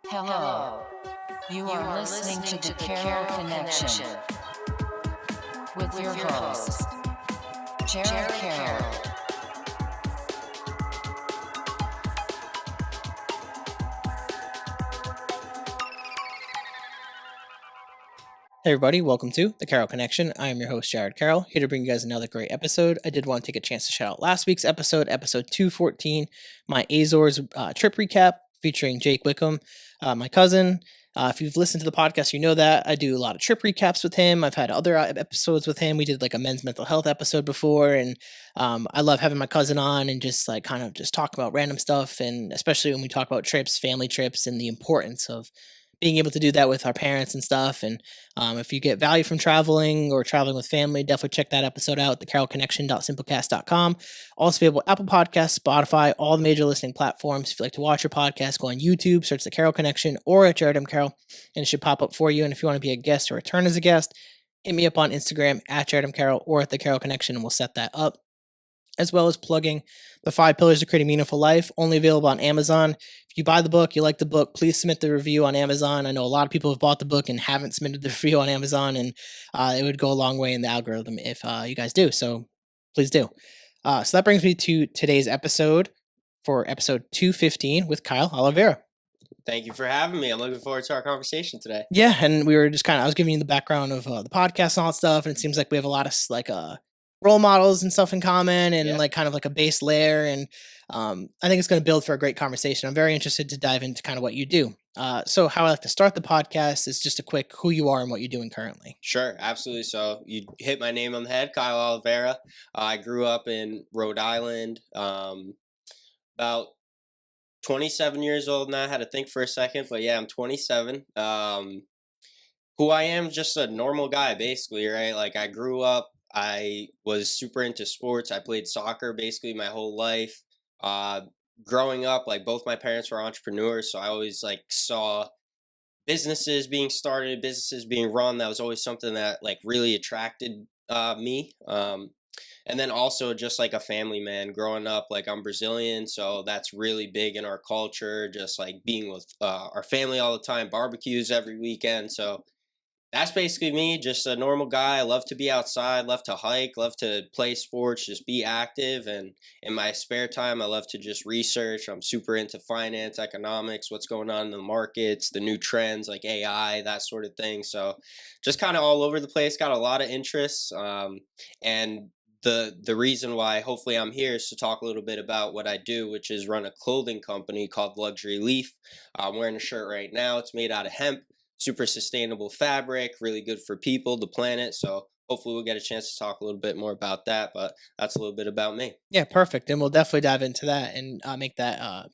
Hello. You are listening to the Carroll Connection with your host, Jared Carroll. Hey everybody, welcome to the Carroll Connection. I am your host, Jared Carroll, here to bring you guys another great episode. I did want to take a chance to shout out last week's episode 214, my Azores trip recap featuring Jake Wickham, my cousin. If you've listened to the podcast, you know that I do a lot of trip recaps with him. I've had other episodes with him. We did like a men's mental health episode before, and I love having my cousin on and just like kind of just talk about random stuff, and especially when we talk about trips, family trips, and the importance of being able to do that with our parents and stuff. And if you get value from traveling or traveling with family, definitely check that episode out, thecarrollconnection.simplecast.com. Also available Apple Podcasts, Spotify, all the major listening platforms. If you like to watch your podcast, go on YouTube, search The Carroll Connection or at Jared M. Carroll, and it should pop up for you. And if you want to be a guest or return as a guest, hit me up on Instagram at Jared M. Carroll or at The Carroll Connection, and we'll set that up. As well as plugging the 5 Pillars of Creating Meaningful Life, only available on Amazon. If you buy the book, you like the book, please submit the review on Amazon. I know a lot of people have bought the book and haven't submitted the review on Amazon, and it would go a long way in the algorithm if you guys do. So please do. So that brings me to today's episode for episode 215 with Kyle Oliveira. Thank you for having me. I'm looking forward to our conversation today. Yeah, and we were just I was giving you the background of the podcast and all that stuff, and it seems like we have a lot of role models and stuff in common, and like kind of like a base layer. And I think it's going to build for a great conversation. I'm very interested to dive into kind of what you do. So how I like to start the podcast is just a quick who you are and what you're doing currently. Sure, absolutely. So you hit my name on the head, Kyle Oliveira. I grew up in Rhode Island, about 27 years old now. I had to think for a second, but yeah, I'm 27. Who I am, just a normal guy, basically, right? Like I grew up, I was super into sports. I played soccer basically my whole life. Uh, Growing up, like both my parents were entrepreneurs, so I always like saw businesses being started, businesses being run. That was always something that like really attracted me. And then also just like a family man growing up, like I'm Brazilian, so that's really big in our culture. Just like being with our family all the time, barbecues every weekend. So that's basically me, just a normal guy. I love to be outside, love to hike, love to play sports, just be active. And in my spare time, I love to just research. I'm super into finance, economics, what's going on in the markets, the new trends like AI, that sort of thing. So just kind of all over the place, got a lot of interests. And the reason why hopefully I'm here is to talk a little bit about what I do, which is run a clothing company called Luxury Leaf. I'm wearing a shirt right now. It's made out of hemp, super sustainable fabric, really good for people, the planet. So hopefully we'll get a chance to talk a little bit more about that, but that's a little bit about me. Yeah, perfect. And we'll definitely dive into that and make that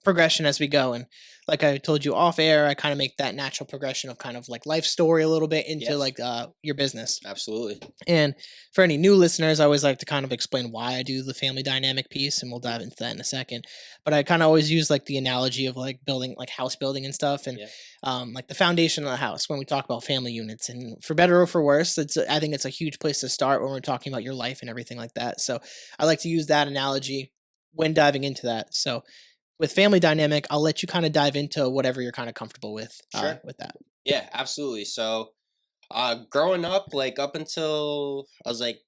progression as we go. And like I told you off air, I kind of make that natural progression of kind of like life story a little bit into like your business. Absolutely. And for any new listeners, I always like to kind of explain why I do the family dynamic piece, and we'll dive into that in a second. But I kind of always use like the analogy of like building, like house building and stuff, and like the foundation of the house when we talk about family units. And for better or for worse, I think it's a huge place to start when we're talking about your life and everything like that. So I like to use that analogy when diving into that. So with family dynamic, I'll let you kind of dive into whatever you're kind of comfortable with. Sure. With that. Yeah, absolutely. So growing up, like up until I was like,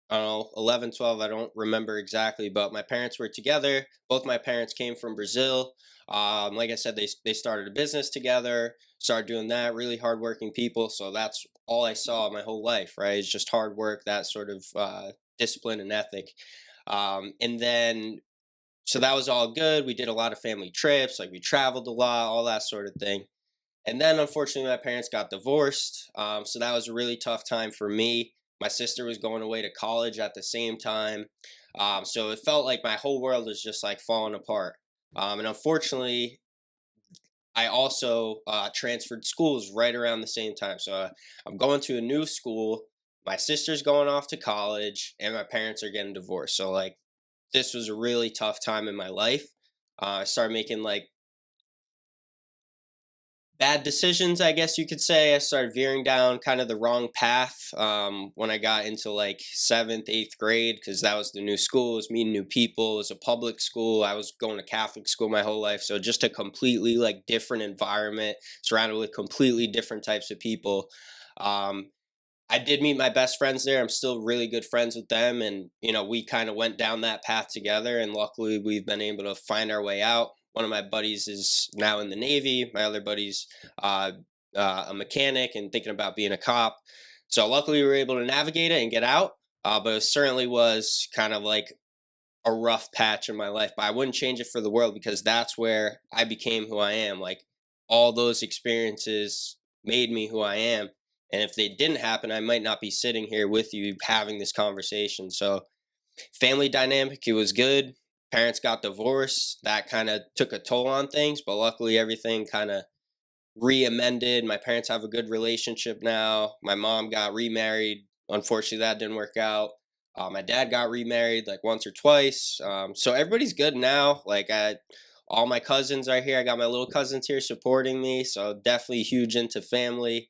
I don't know, 11, 12, I don't remember exactly, but my parents were together. Both my parents came from Brazil. Like I said, they started a business together, started doing that, really hardworking people. So that's all I saw my whole life, right? It's just hard work, that sort of discipline and ethic. And then so that was all good. We did a lot of family trips, like we traveled a lot, all that sort of thing. And then unfortunately, my parents got divorced. So that was a really tough time for me. My sister was going away to college at the same time. So it felt like my whole world was just like falling apart. And unfortunately, I also transferred schools right around the same time. So I'm going to a new school. My sister's going off to college, and my parents are getting divorced. So like, this was a really tough time in my life. I started making like bad decisions, I guess you could say. I started veering down kind of the wrong path when I got into like seventh, eighth grade, because that was the new school. It was meeting new people. It was a public school. I was going to Catholic school my whole life, so just a completely like different environment, surrounded with completely different types of people. Um, I did meet my best friends there. I'm still really good friends with them, and we kind of went down that path together. And luckily, we've been able to find our way out. One of my buddies is now in the Navy. My other buddy's uh, a mechanic and thinking about being a cop. So luckily, we were able to navigate it and get out. But it certainly was kind of like a rough patch in my life. But I wouldn't change it for the world, because that's where I became who I am. Like, all those experiences made me who I am. And if they didn't happen, I might not be sitting here with you having this conversation. So, family dynamic, it was good. Parents got divorced. That kind of took a toll on things, but luckily everything kind of re-amended. My parents have a good relationship now. My mom got remarried. Unfortunately, that didn't work out. My dad got remarried like once or twice. So everybody's good now. All my cousins are here. I got my little cousins here supporting me. So definitely huge into family.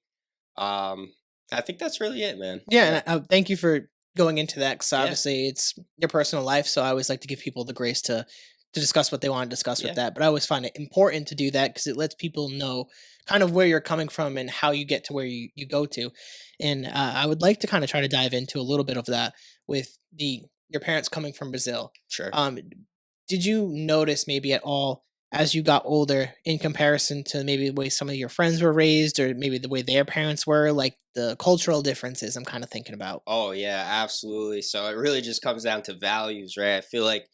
Um, I think that's really it, man. Yeah, and thank you for going into that, because Yeah. obviously it's your personal life. So I always like to give people the grace to discuss what they want to discuss with Yeah. that. But I always find it important to do that, because it lets people know kind of where you're coming from and how you get to where you go to. And I would like to kind of try to dive into a little bit of that with the your parents coming from Brazil. Sure. Did you notice maybe at all as you got older, in comparison to maybe the way some of your friends were raised, or maybe the way their parents were, like the cultural differences I'm kind of thinking about? Oh yeah, absolutely. So it really just comes down to values, right? I feel like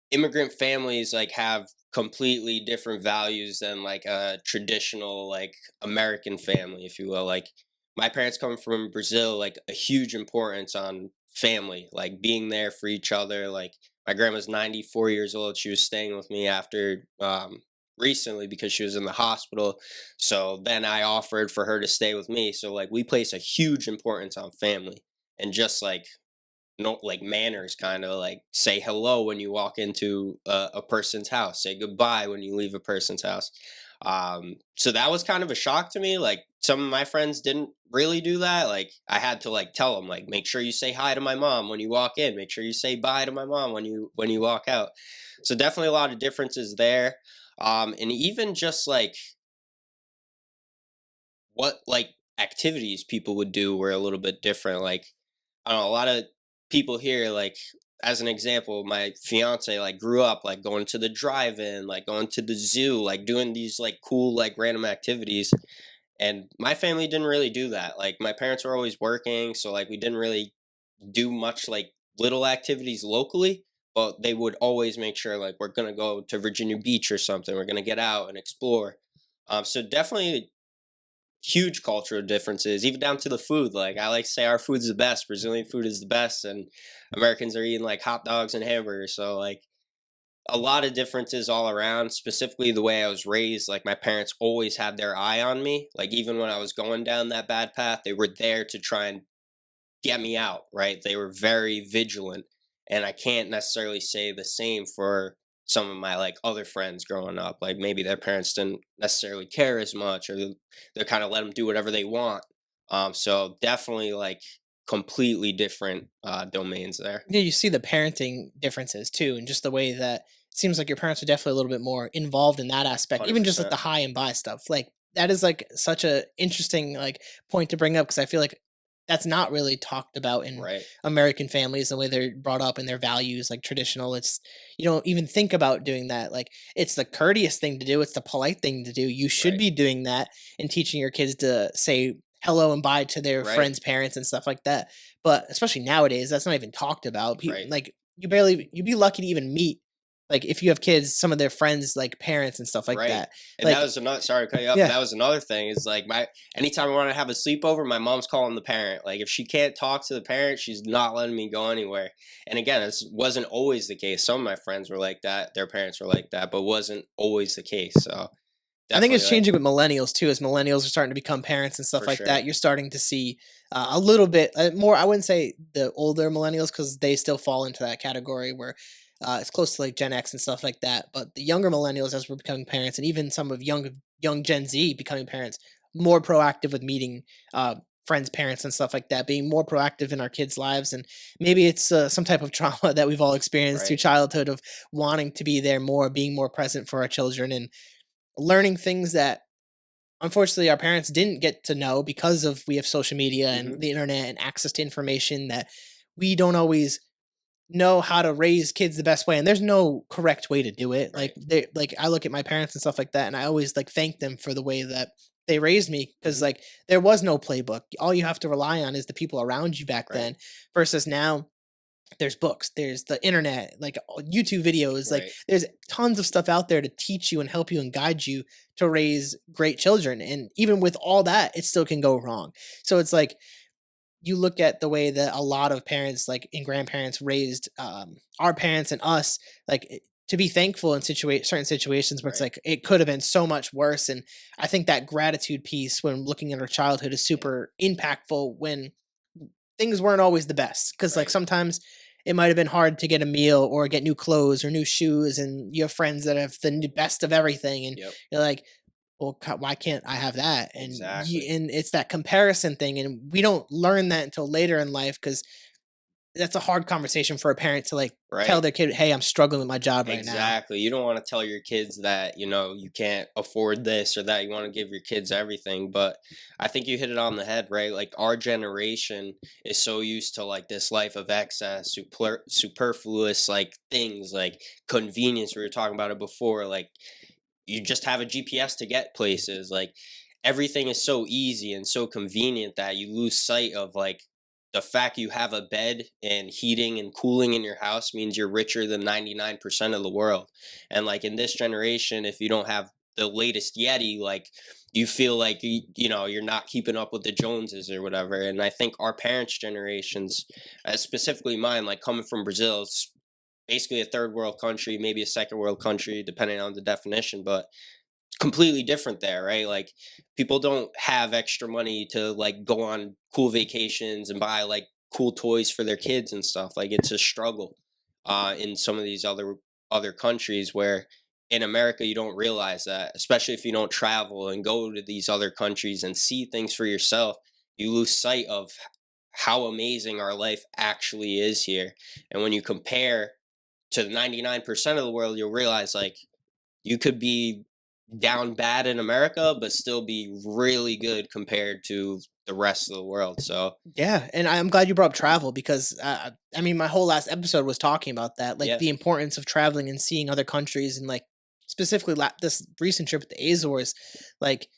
immigrant families like have completely different values than like a traditional like American family, if you will. Like, my parents coming from Brazil, like a huge importance on family, like being there for each other. Like, my grandma's 94 years old. She was staying with me after recently because she was in the hospital. So then I offered for her to stay with me. So like, we place a huge importance on family, and just like, no, like manners, kind of like say hello when you walk into a person's house, say goodbye when you leave a person's house. So that was kind of a shock to me. Like, some of my friends didn't really do that. Like, I had to like tell them, like, make sure you say hi to my mom when you walk in, make sure you say bye to my mom when you walk out. So definitely a lot of differences there. And even just like what like activities people would do were a little bit different. Like, I don't know, a lot of people here, like, as an example, my fiance like grew up like going to the drive-in, like going to the zoo, like doing these like cool like random activities. And my family didn't really do that. Like, my parents were always working, so like we didn't really do much like little activities locally. But they would always make sure like, we're gonna go to Virginia Beach or something. We're gonna get out and explore. So definitely huge cultural differences, even down to the food. Like, I like to say our food's the best. Brazilian food is the best, and Americans are eating like hot dogs and hamburgers. So like, a lot of differences all around. Specifically, the way I was raised, like, my parents always had their eye on me. Like, even when I was going down that bad path, they were there to try and get me out, right? They were very vigilant. And I can't necessarily say the same for some of my like other friends growing up. Like, maybe their parents didn't necessarily care as much, or they kind of let them do whatever they want. So definitely like completely different domains there. Yeah, you see the parenting differences too, and just the way that it seems like your parents are definitely a little bit more involved in that aspect, even just like 100%. the high and buy stuff. Like, that is like such a interesting like point to bring up, because I feel like that's not really talked about in Right. American families, the way they're brought up and their values, like traditional. It's you don't even think about doing that. Like, it's the courteous thing to do. It's the polite thing to do. You should Right. be doing that and teaching your kids to say hello and bye to their Right. friends' parents and stuff like that. But especially nowadays, that's not even talked about. Right. Like, you'd be lucky to even meet, like, if you have kids, some of their friends, like parents and stuff like Right. that. And that Like, was another, sorry to cut you off, but yeah, that was another thing, is like, anytime I want to have a sleepover, my mom's calling the parent. Like, if she can't talk to the parent, she's not letting me go anywhere. And again, this wasn't always the case. Some of my friends were like that, their parents were like that, but wasn't always the case. So I think definitely it's like, changing with millennials too. As millennials are starting to become parents and stuff for like sure. that, you're starting to see a little bit more. I wouldn't say the older millennials, because they still fall into that category where It's close to like Gen X and stuff like that. But the younger millennials, as we're becoming parents, and even some of young Gen Z becoming parents, more proactive with meeting friends, parents, and stuff like that, being more proactive in our kids' lives. And maybe it's some type of trauma that we've all experienced through Right. childhood of wanting to be there more, being more present for our children, and learning things that unfortunately our parents didn't get to know because of we have social media and Hmm. the internet and access to information that we don't always know how to raise kids the best way, and there's no correct way to do it. Like Right. I look at my parents and stuff like that, and I always like thank them for the way that they raised me, because Hmm. like there was no playbook. All you have to rely on is the people around you back Right. then, versus now there's books, there's the internet, like YouTube videos, like Right. there's tons of stuff out there to teach you and help you and guide you to raise great children. And even with all that, it still can go wrong. So it's like you look at the way that a lot of parents like and grandparents raised our parents and us, like to be thankful in certain situations where it's Right. like it could have been so much worse. And I think that gratitude piece when looking at our childhood is Yeah. super impactful when things weren't always the best, because like Right. sometimes it might have been hard to get a meal or get new clothes or new shoes, and you have friends that have the best of everything, and Yep. you're like, well, why can't I have that? Exactly. And it's that comparison thing, and we don't learn that until later in life, because that's a hard conversation for a parent to like tell Right. their kid, hey, I'm struggling with my job right now. Exactly. You don't want to tell your kids that, you can't afford this or that. You want to give your kids everything. But I think you hit it on the head, right? Like our generation is so used to like this life of excess, superfluous like things like convenience. We were talking about it before. Like you just have a GPS to get places. Like everything is so easy and so convenient that you lose sight of like the fact you have a bed and heating and cooling in your house means you're richer than 99% of the world. And like in this generation, if you don't have the latest Yeti, like you feel like you're not keeping up with the Joneses or whatever. And I think our parents' generations, specifically mine, like coming from Brazil, it's basically a third world country, maybe a second world country, depending on the definition, but completely different there, right? Like people don't have extra money to like go on cool vacations and buy like cool toys for their kids and stuff. Like it's a struggle in some of these other countries where in America you don't realize that, especially if you don't travel and go to these other countries and see things for yourself, you lose sight of how amazing our life actually is here. And when you compare to the 99% of the world, you'll realize like you could be down bad in America, but still be really good compared to the rest of the world. So Yeah, and I'm glad you brought up travel, because I mean, my whole last episode was talking about that, like yeah. the importance of traveling and seeing other countries, and like specifically this recent trip to the Azores, like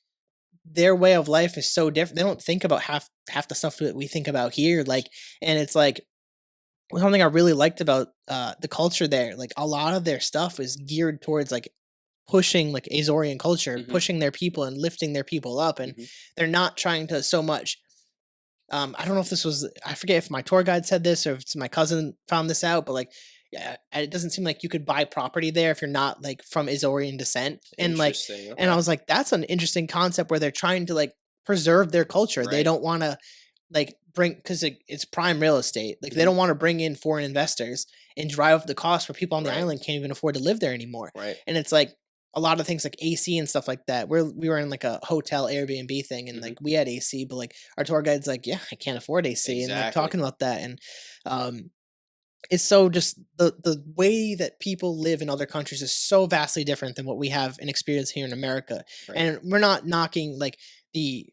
their way of life is so different. They don't think about half the stuff that we think about here, like, and it's like something I really liked about the culture there. Like a lot of their stuff is geared towards like pushing like Azorian culture, Hmm. pushing their people and lifting their people up, and Hmm. they're not trying to so much I don't know if this was I forget if my tour guide said this or if it's my cousin found this out, but like yeah, it doesn't seem like you could buy property there if you're not like from Azorian descent. Interesting. And I Okay. was like, that's an interesting concept where they're trying to like preserve their culture. They Right. don't want to like bring, because it's prime real estate. Like they Hmm. don't want to bring in foreign investors and drive up the cost where people on the Right. island can't even afford to live there anymore. Right. And it's like a lot of things like AC and stuff like that. We were in like a hotel Airbnb thing, and Hmm. like we had AC, but like our tour guide's like, yeah, I can't afford AC, and like Exactly. talking about that, and um, it's so just the way that people live in other countries is so vastly different than what we have and experience here in America. Right. And we're not knocking like the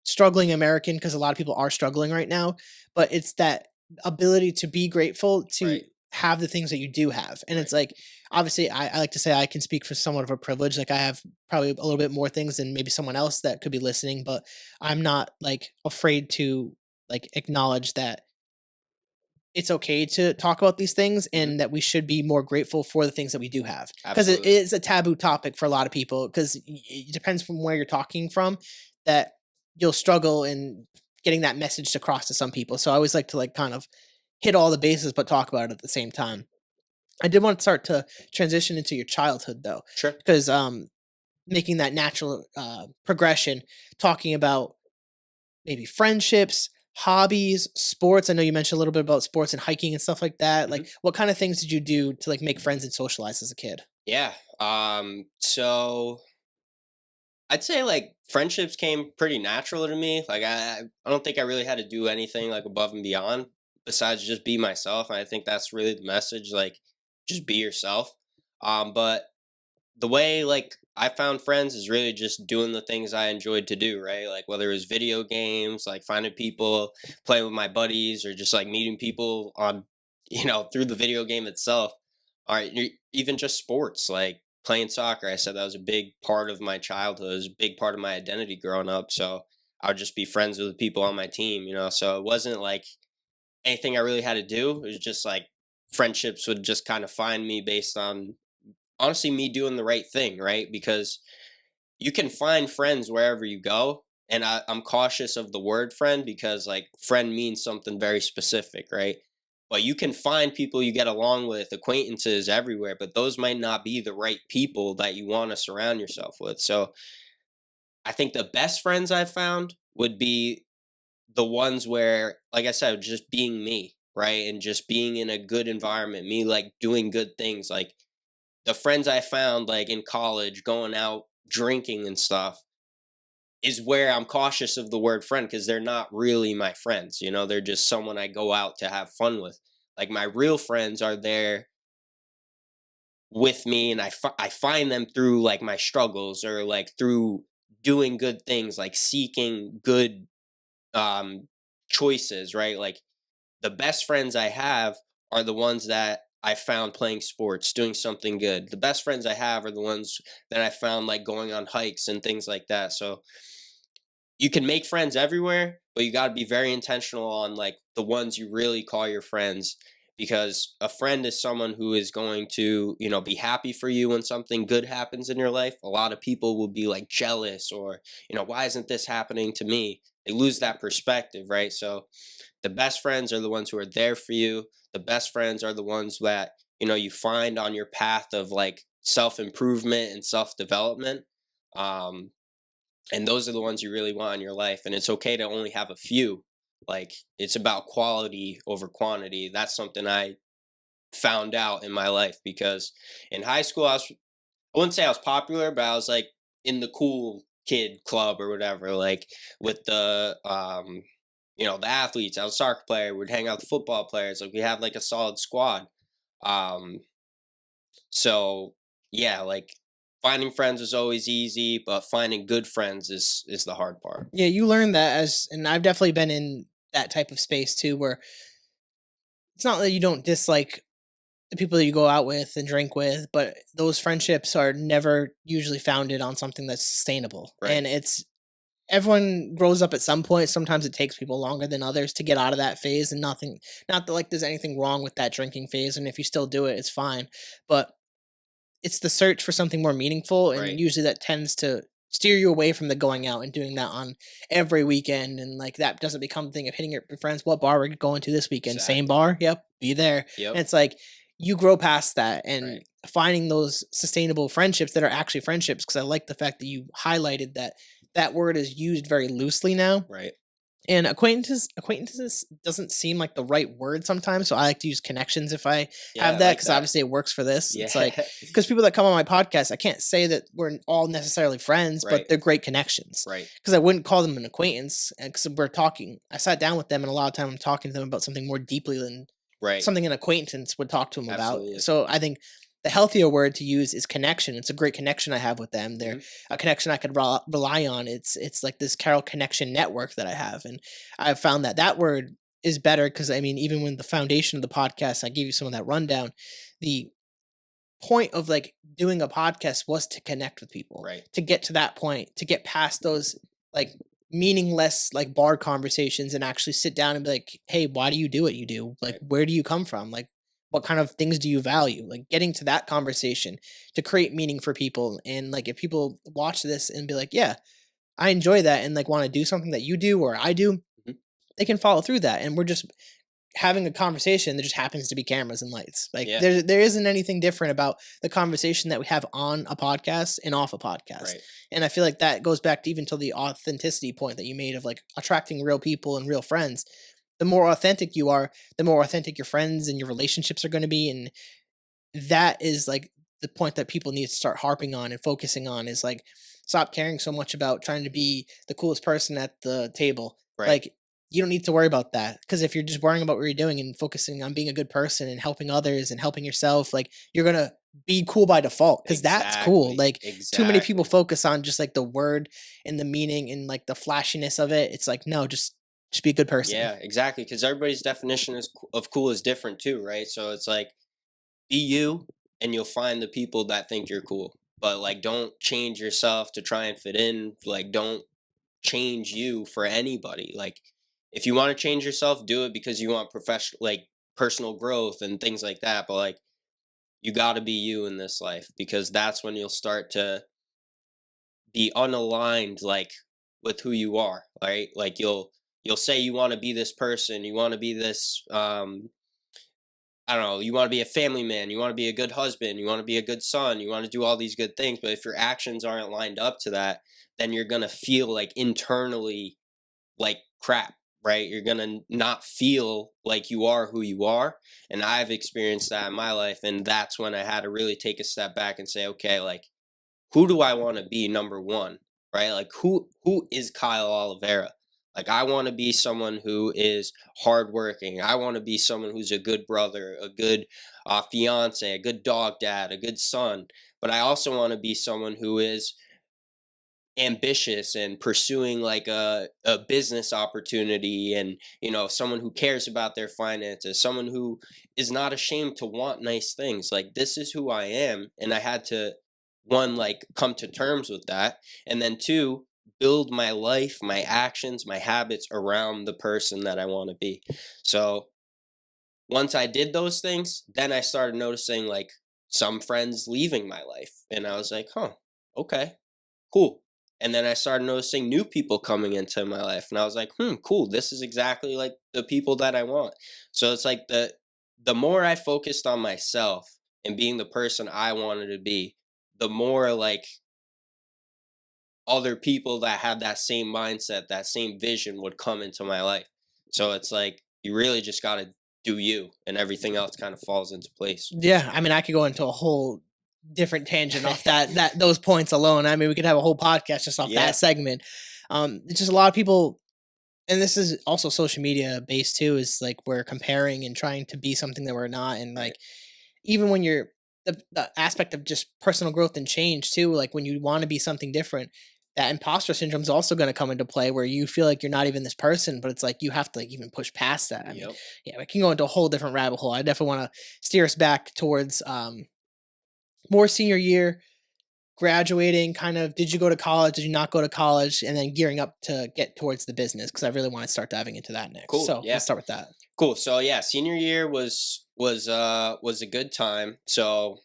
struggling American, because a lot of people are struggling right now, but it's that ability to be grateful to Right. have the things that you do have. And Right. it's like, obviously, I like to say I can speak for somewhat of a privilege. Like, I have probably a little bit more things than maybe someone else that could be listening, but I'm not like afraid to like acknowledge that it's okay to talk about these things, Hmm. and that we should be more grateful for the things that we do have, because it Absolutely. is a taboo topic for a lot of people, because it depends from where you're talking from, that you'll struggle in getting that message across to some people. So I always like to like kind of hit all the bases but talk about it at the same time. I did want to start to transition into your childhood though, Sure. because making that natural progression, talking about maybe friendships, hobbies, sports. I know you mentioned a little bit about sports and hiking and stuff like that. Like, Mhm. what kind of things did you do to like make friends and socialize as a kid? Yeah. So I'd say like friendships came pretty natural to me. Like I don't think I really had to do anything like above and beyond besides just be myself. And I think that's really the message. Like, just be yourself. But the way like I found friends is really just doing the things I enjoyed to do, right? Like whether it was video games, like finding people, playing with my buddies, or just like meeting people on, through the video game itself. All right, even just sports, like playing soccer. I said that was a big part of my childhood. It was a big part of my identity growing up. So I would just be friends with the people on my team. So it wasn't like anything I really had to do. It was just like friendships would just kind of find me based on honestly me doing the right thing, right? Because you can find friends wherever you go. And I'm cautious of the word friend because like friend means something very specific, right? But you can find people you get along with, acquaintances everywhere, but those might not be the right people that you want to surround yourself with. So I think the best friends I've found would be the ones where, like I said, just being me, right? And just being in a good environment, me like doing good things. Like the friends I found like in college, going out drinking and stuff, is where I'm cautious of the word friend because they're not really my friends. They're just someone I go out to have fun with. Like my real friends are there with me, and I find them through like my struggles or like through doing good things, like seeking good um choices, right? Like the best friends I have are the ones that I found playing sports, doing something good. The best friends I have are the ones that I found like going on hikes and things like that. So you can make friends everywhere, but you got to be very intentional on like the ones you really call your friends, because a friend is someone who is going to, be happy for you when something good happens in your life. A lot of people will be like jealous or, why isn't this happening to me? They lose that perspective, right? So the best friends are the ones who are there for you. The best friends are the ones that, you find on your path of like self improvement and self development. Um, and those are the ones you really want in your life. And it's okay to only have a few. Like it's about quality over quantity. That's something I found out in my life because in high school, I wouldn't say I was popular, but I was like in the cool kid club or whatever, like with the athletes. I was a soccer player. We'd hang out with the football players. Like we have like a solid squad. Um, so yeah, like finding friends is always easy, but finding good friends is the hard part. Yeah, you learn that and I've definitely been in that type of space too, where it's not that you don't dislike the people that you go out with and drink with, but those friendships are never usually founded on something that's sustainable. Right. And it's everyone grows up at some point. Sometimes it takes people longer than others to get out of that phase, and not that like there's anything wrong with that drinking phase. And if you still do it, it's fine. But it's the search for something more meaningful, and Right. usually that tends to steer you away from the going out and doing that on every weekend, and like that doesn't become a thing of hitting your friends. What bar are we going to this weekend? Same Exactly. bar? Yep, be there. Yep. And it's like you grow past that and Right. finding those sustainable friendships that are actually friendships, because I like the fact that you highlighted that that word is used very loosely now. Right. And acquaintances doesn't seem like the right word sometimes, so I like to use connections if I Yeah, have I that, like because that. obviously it works for this. Yeah. It's like because people that come on my podcast, I can't say that we're all necessarily friends, but Right. they're great connections. Right. Because I wouldn't call them an acquaintance, because we're talking. I sat down with them, and a lot of time I'm talking to them about something more deeply than Right. something an acquaintance would talk to them about. Absolutely. So I think the healthier word to use is connection. It's a great connection I have with them. They're Mhm. a connection I could rely on. It's like this Carroll connection network that I have, and I've found that that word is better because I mean, even when the foundation of the podcast, I gave you some of that rundown. The point of like doing a podcast was to connect with people, Right. to get to that point, to get past those like meaningless like bar conversations and actually sit down and be like, hey, why do you do what you do? Like, Right. where do you come from? Like, what kind of things do you value? Like, getting to that conversation to create meaning for people. And like, if people watch this and be like, yeah, I enjoy that, and like want to do something that you do or I do, Mhm. they can follow through that. And we're just having a conversation, there just happens to be cameras and lights. Like Yeah. there isn't anything different about the conversation that we have on a podcast and off a podcast. Right. And I feel like that goes back to even to the authenticity point that you made of like attracting real people and real friends. The more authentic you are, the more authentic your friends and your relationships are going to be. And that is like the point that people need to start harping on and focusing on is like stop caring so much about trying to be the coolest person at the table. Right. Like you don't need to worry about that because if you're just worrying about what you're doing and focusing on being a good person and helping others and helping yourself, like you're gonna be cool by default because that's cool. Like too many people focus on just like the word and the meaning and like the flashiness of it. It's like no, just be a good person. Yeah, exactly. Because everybody's definition of cool is different too, right? So it's like be you, and you'll find the people that think you're cool. But like, don't change yourself to try and fit in. Like, don't change you for anybody. Like, if you want to change yourself, do it because you want personal growth and things like that. But like, you got to be you in this life because that's when you'll start to be unaligned, like with who you are, right? Like you'll say you want to be this person, you want to be this I don't know, you want to be a family man, you want to be a good husband, you want to be a good son, you want to do all these good things, but if your actions aren't lined up to that, then you're going to feel like internally like crap, right? You're going to not feel like you are who you are. And I've experienced that in my life, and that's when I had to really take a step back and say, okay, like who do I want to be number one, right? Like who is Kyle Oliveira? Like I want to be someone who is hardworking. I want to be someone who's a good brother, a good fiance, a good dog dad, a good son. But I also want to be someone who is ambitious and pursuing like a business opportunity, and someone who cares about their finances, someone who is not ashamed to want nice things. Like this is who I am, and I had to, one, like come to terms with that, and then two, build my life, my actions, my habits around the person that I want to be. So once I did those things, then I started noticing like some friends leaving my life, and I was like, huh, okay, cool. And then I started noticing new people coming into my life, and I was like, cool. This is exactly like the people that I want. So it's like the more I focused on myself and being the person I wanted to be, the more like other people that have that same mindset, that same vision would come into my life. So it's like you really just got to do you, and everything else kind of falls into place. Yeah, I mean, I could go into a whole different tangent off that those points alone. I mean, we could have a whole podcast just off that segment. It's just a lot of people, and this is also social media based too. Is like we're comparing and trying to be something that we're not, and like even when you're the aspect of just personal growth and change too. Like when you want to be something different, that imposter syndrome is also going to come into play where you feel like you're not even this person, but it's like you have to like even push past that. I mean, yeah, we can go into a whole different rabbit hole. I definitely want to steer us back towards more senior year, graduating. Kind of, did you go to college? Did you not go to college? And then gearing up to get towards the business because I really want to start diving into that next. Cool. So let's start with that. Cool. So yeah, senior year was a good time. So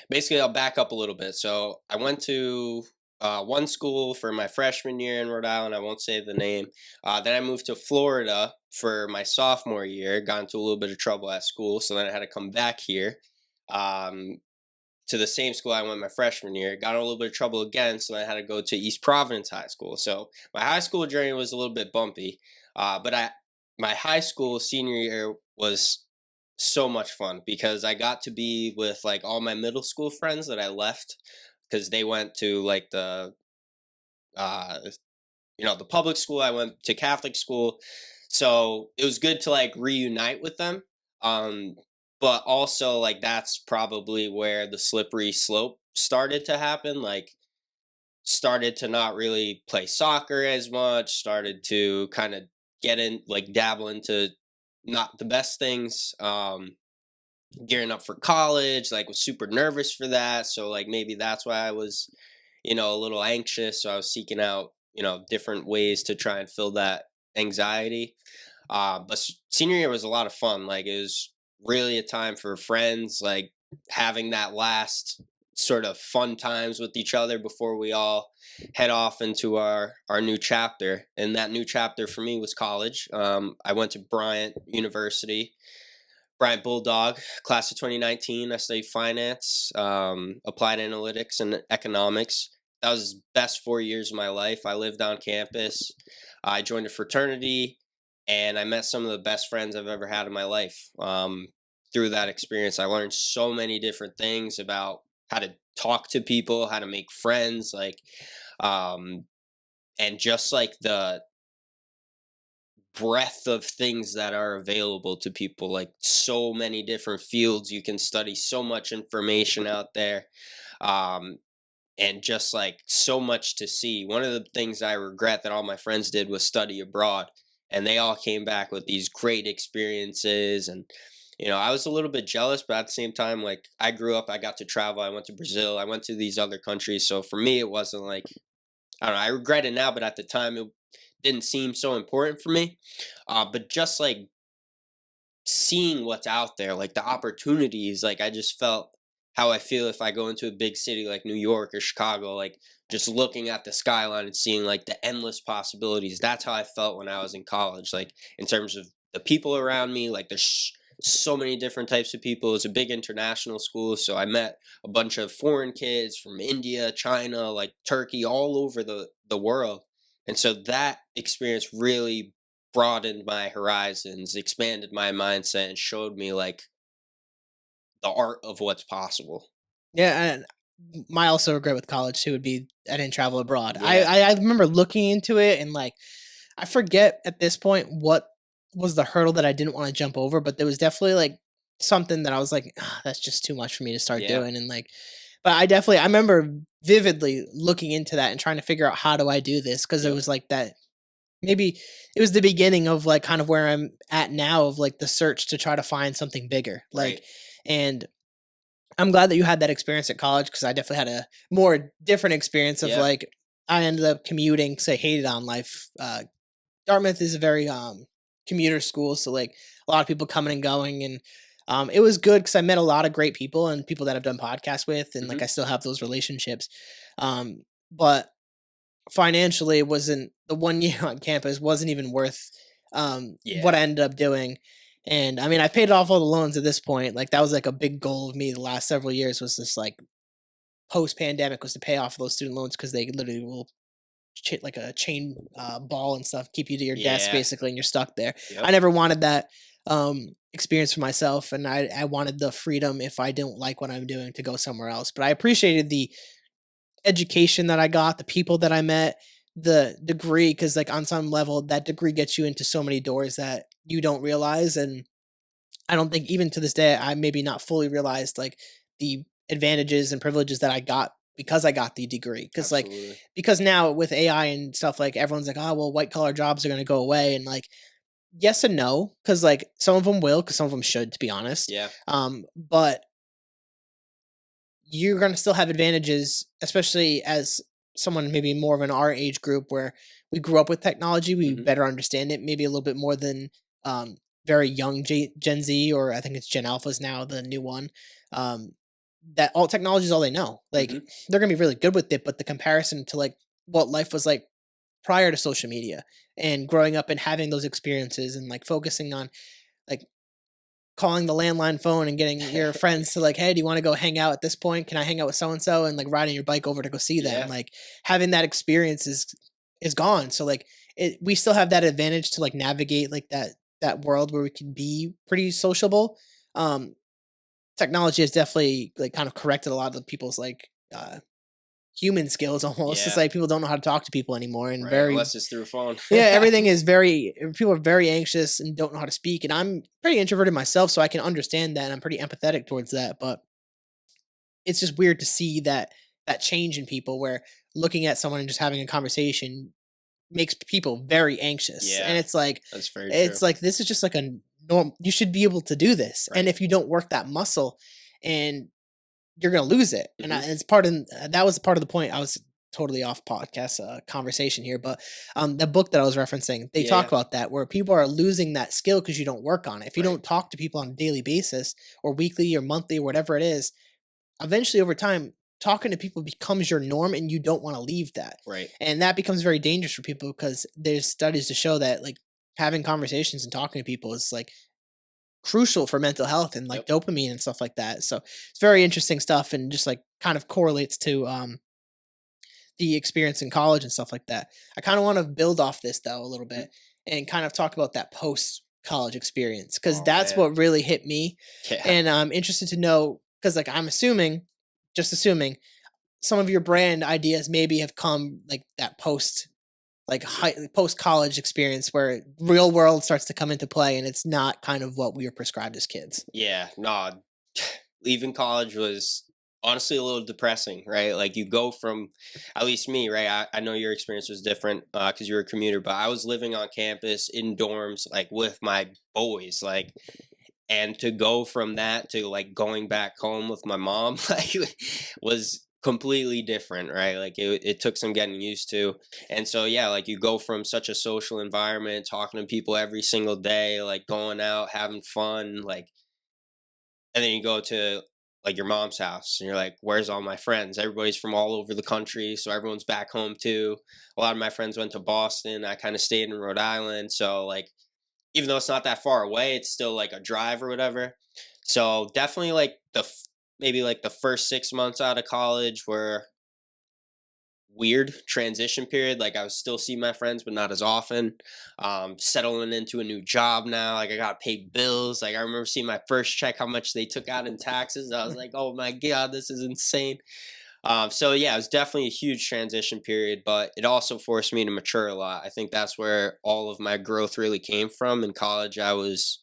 basically, I'll back up a little bit. So I went to one school for my freshman year in Rhode Island. I won't say the name. Then I moved to Florida for my sophomore year. Got into a little bit of trouble at school, so then I had to come back here to the same school I went my freshman year. Got in a little bit of trouble again, so then I had to go to East Providence High School. So my high school journey was a little bit bumpy, but my high school senior year was so much fun because I got to be with like all my middle school friends that I left because they went to like uh the public school. I went to Catholic school, so it was good to like reunite with them. But also like that's probably where the slippery slope started to happen. Like started to not really play soccer as much, started to kind of get in, like dabble into not the best things. Gearing up for college, like was super nervous for that. So like maybe that's why I was, a little anxious. So I was seeking out, different ways to try and fill that anxiety. But senior year was a lot of fun. Like it was really a time for friends, like having that last sort of fun times with each other before we all head off into our new chapter. And that new chapter for me was college. I went to Bryant University, Bryant Bulldog, class of 2019. I studied finance, applied analytics, and economics. That was the best 4 years of my life. I lived on campus. I joined a fraternity, and I met some of the best friends I've ever had in my life. Through that experience, I learned so many different things about how to talk to people, how to make friends, um, and just like the breadth of things that are available to people, like so many different fields you can study, so much information out there. Um, and just like so much to see. One of the things I regret that all my friends did was study abroad, and they all came back with these great experiences. And I was a little bit jealous, but at the same time, like I grew up, I got to travel. I went to Brazil, I went to these other countries. So for me, it wasn't like, I don't know, I regret it now, but at the time, it didn't seem so important for me. But just like seeing what's out there, like the opportunities, like I just felt how I feel if I go into a big city like New York or Chicago, like just looking at the skyline and seeing like the endless possibilities. That's how I felt when I was in college, like in terms of the people around me, like there's so many different types of people. It's a big international school, so I met a bunch of foreign kids from India, China, like Turkey, all over the world. And so that experience really broadened my horizons, expanded my mindset, and showed me like the art of what's possible. Yeah, and my also regret with college too would be I didn't travel abroad. Yeah. I remember looking into it and like I forget at this point what was the hurdle that I didn't want to jump over, but there was definitely like something that I was like, "Ah, that's just too much for me to start Yeah. doing." And like, but I remember vividly looking into that and trying to figure out how do I do this because it Yep. was like that. Maybe it was the beginning of like kind of where I'm at now of like the search to try to find something bigger. Right. Like, and I'm glad that you had that experience at college because I definitely had a more different experience of Yep. like I ended up commuting because I hated on life. Dartmouth is a very commuter school, so like a lot of people coming and going, and it was good because I met a lot of great people and people that I've done podcasts with, and like Hmm. I still have those relationships. But financially, it wasn't the 1 year on campus wasn't even worth what Yeah. I ended up doing. And I mean, I paid off all the loans at this point. Like that was like a big goal of me the last several years was this like post pandemic was to pay off those student loans because they literally will like a chain ball and stuff, keep you to your desk Yeah. basically, and you're stuck there. I Yep. never wanted that experience for myself, and I wanted the freedom if I didn't like what I'm doing to go somewhere else. But I appreciated the education that I got, the people that I met, the degree, because like on some level, that degree gets you into so many doors that you don't realize, and I don't think even to this day I maybe not fully realized like the advantages and privileges that I got because I got the degree. Absolutely. Because now with AI and stuff, like everyone's like, oh well, white collar jobs are gonna go away. And like yes and no, because like some of them will, because some of them should, to be honest. Yeah. But you're gonna still have advantages, especially as someone maybe more of an our age group where we grew up with technology, we Hmm. better understand it maybe a little bit more than um, very young Gen Z, or I think it's Gen Alpha's now the new one. Um, that all technology is all they know. Like Hmm. they're gonna be really good with it, but the comparison to like what life was like prior to social media and growing up and having those experiences and like focusing on like calling the landline phone and getting your friends to like, hey, do you want to go hang out at this point? Can I hang out with so and so? And like riding your bike over to go see them. Yeah. Like having that experience is gone. So like we still have that advantage to like navigate like that world where we can be pretty sociable. Um, Technology has definitely like kind of corrected a lot of the people's like human skills almost. It's Yeah. like people don't know how to talk to people anymore and Right. very Unless it's through a phone. yeah, everything is very people are very anxious and don't know how to speak, and I'm pretty introverted myself, so I can understand that, and I'm pretty empathetic towards that, but it's just weird to see that change in people where looking at someone and just having a conversation makes people very anxious, and Yeah. That's very true. it's like, this is just like a norm you should be able to do this, and Right. if you don't work that muscle and you're gonna lose it. And Hmm. it's part of that was part of the point. I was totally off podcast conversation here, but the book that I was referencing, they Yeah. talk Yeah. about that where people are losing that skill because you don't work on it. If you Right. don't talk to people on a daily basis or weekly or monthly or whatever it is, eventually over time talking to people becomes your norm and you don't want to leave that. Right. And that becomes very dangerous for people because there's studies to show that like having conversations and talking to people is like crucial for mental health and like Yep. dopamine and stuff like that. So it's very interesting stuff and just like kind of correlates to the experience in college and stuff like that. I kind of want to build off this though a little Mm-hmm. bit and kind of talk about that post college experience because Oh that's man. what really hit me. Yeah. And I'm interested to know because like I'm assuming, just assuming, some of your brand ideas maybe have come like that post like post college experience where real world starts to come into play and it's not kind of what we were prescribed as kids. Yeah. No. Leaving college was honestly a little depressing, right? Like you go from, at least me, right? I know your experience was different because you're a commuter, but I was living on campus in dorms, like with my boys, like, and to go from that to like going back home with my mom, like, was completely different, right? Like it took some getting used to. And so, yeah, like you go from such a social environment, talking to people every single day, like going out, having fun, like, and then you go to like your mom's house and you're like, where's all my friends? Everybody's from all over the country, so everyone's back home too. A lot of my friends went to Boston. I kind of stayed in Rhode Island, so like even though it's not that far away, it's still like a drive or whatever. So definitely like maybe like the first 6 months out of college were weird transition period. Like I was still seeing my friends, but not as often. Settling into a new job now. Like I got paid bills. Like I remember seeing my first check, how much they took out in taxes. I was like, oh my God, this is insane. So yeah, it was definitely a huge transition period, but it also forced me to mature a lot. I think that's where all of my growth really came from. In college, I was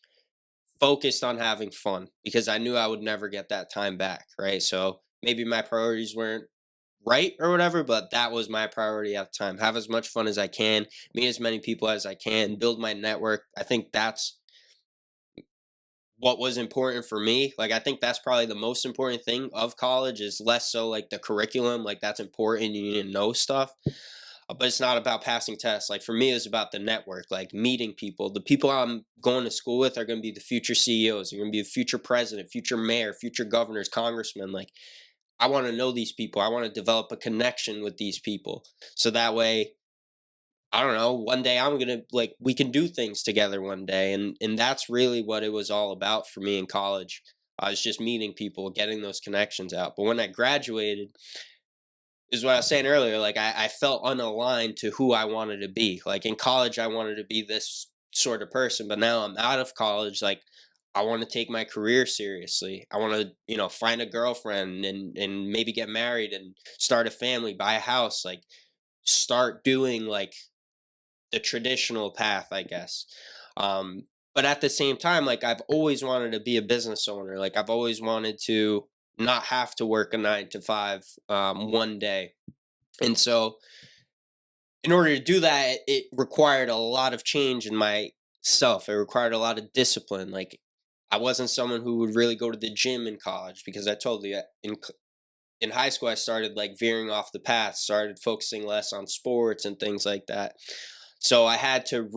focused on having fun because I knew I would never get that time back. Right. So maybe my priorities weren't right or whatever, but that was my priority at the time. Have as much fun as I can, meet as many people as I can, build my network. I think that's what was important for me. Like I think that's probably the most important thing of college is less so like the curriculum, like that's important, you need to know stuff. But it's not about passing tests. Like for me, it's about the network, like meeting people. The people I'm going to school with are going to be the future CEOs. They're going to be the future president, future mayor, future governors, congressmen. Like I want to know these people. I want to develop a connection with these people. So that way, I don't know, one day I'm going to like we can do things together one day, and that's really what it was all about for me in college. I was just meeting people, getting those connections out. But when I graduated, is what I was saying earlier, like I felt unaligned to who I wanted to be. Like in college I wanted to be this sort of person, but now I'm out of college, like I want to take my career seriously. I want to, find a girlfriend and maybe get married and start a family, buy a house, like start doing like the traditional path, I guess. But at the same time, like I've always wanted to be a business owner. Like I've always wanted to not have to work a 9 to 5 one day. And so in order to do that, it required a lot of change in myself. It required a lot of discipline. Like I wasn't someone who would really go to the gym in college because I told you in high school I started like veering off the path, started focusing less on sports and things like that. So I had to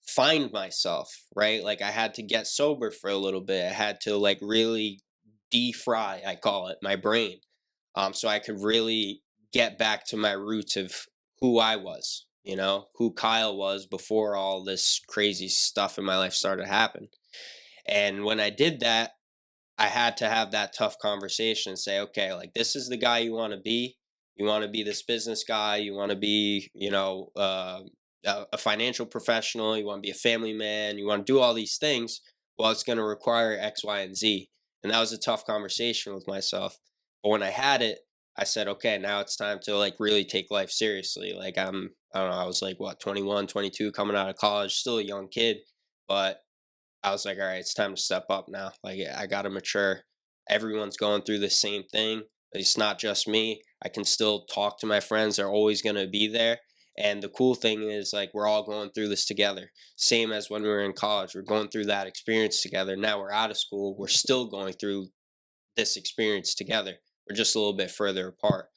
find myself, right? Like I had to get sober for a little bit. I had to like really defry, I call it, my brain. So I could really get back to my roots of who I was, who Kyle was before all this crazy stuff in my life started to happen. And when I did that, I had to have that tough conversation and say, okay, like this is the guy you want to be. You want to be this business guy. You want to be, a financial professional. You want to be a family man. You want to do all these things. Well, it's going to require X, Y, and Z. And that was a tough conversation with myself. But when I had it, I said, okay, now it's time to like really take life seriously. Like I don't know, I was like, what, 21, 22, coming out of college, still a young kid, but I was like, all right, it's time to step up now. Like, I got to mature. Everyone's going through the same thing. It's not just me. I can still talk to my friends. They're always going to be there. And the cool thing is, like, we're all going through this together. Same as when we were in college. We're going through that experience together. Now we're out of school. We're still going through this experience together. We're just a little bit further apart.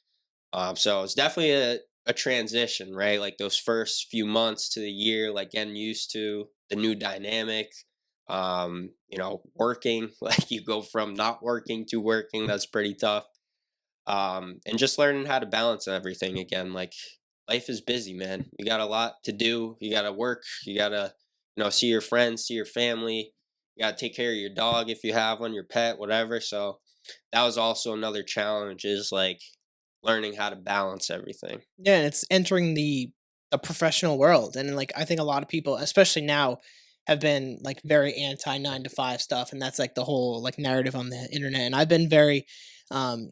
So it's definitely a transition, right? Like those first few months to the year, like getting used to the new dynamic. Working, like you go from not working to working, that's pretty tough. And just learning how to balance everything again. Like life is busy, man. You got a lot to do. You got to work. You got to, see your friends, see your family. You got to take care of your dog if you have one, your pet, whatever. So that was also another challenge, is like learning how to balance everything. Yeah, and it's entering the professional world, and like I think a lot of people, especially now, have been like very anti 9 to 5 stuff, and that's like the whole like narrative on the internet. And I've been very, um,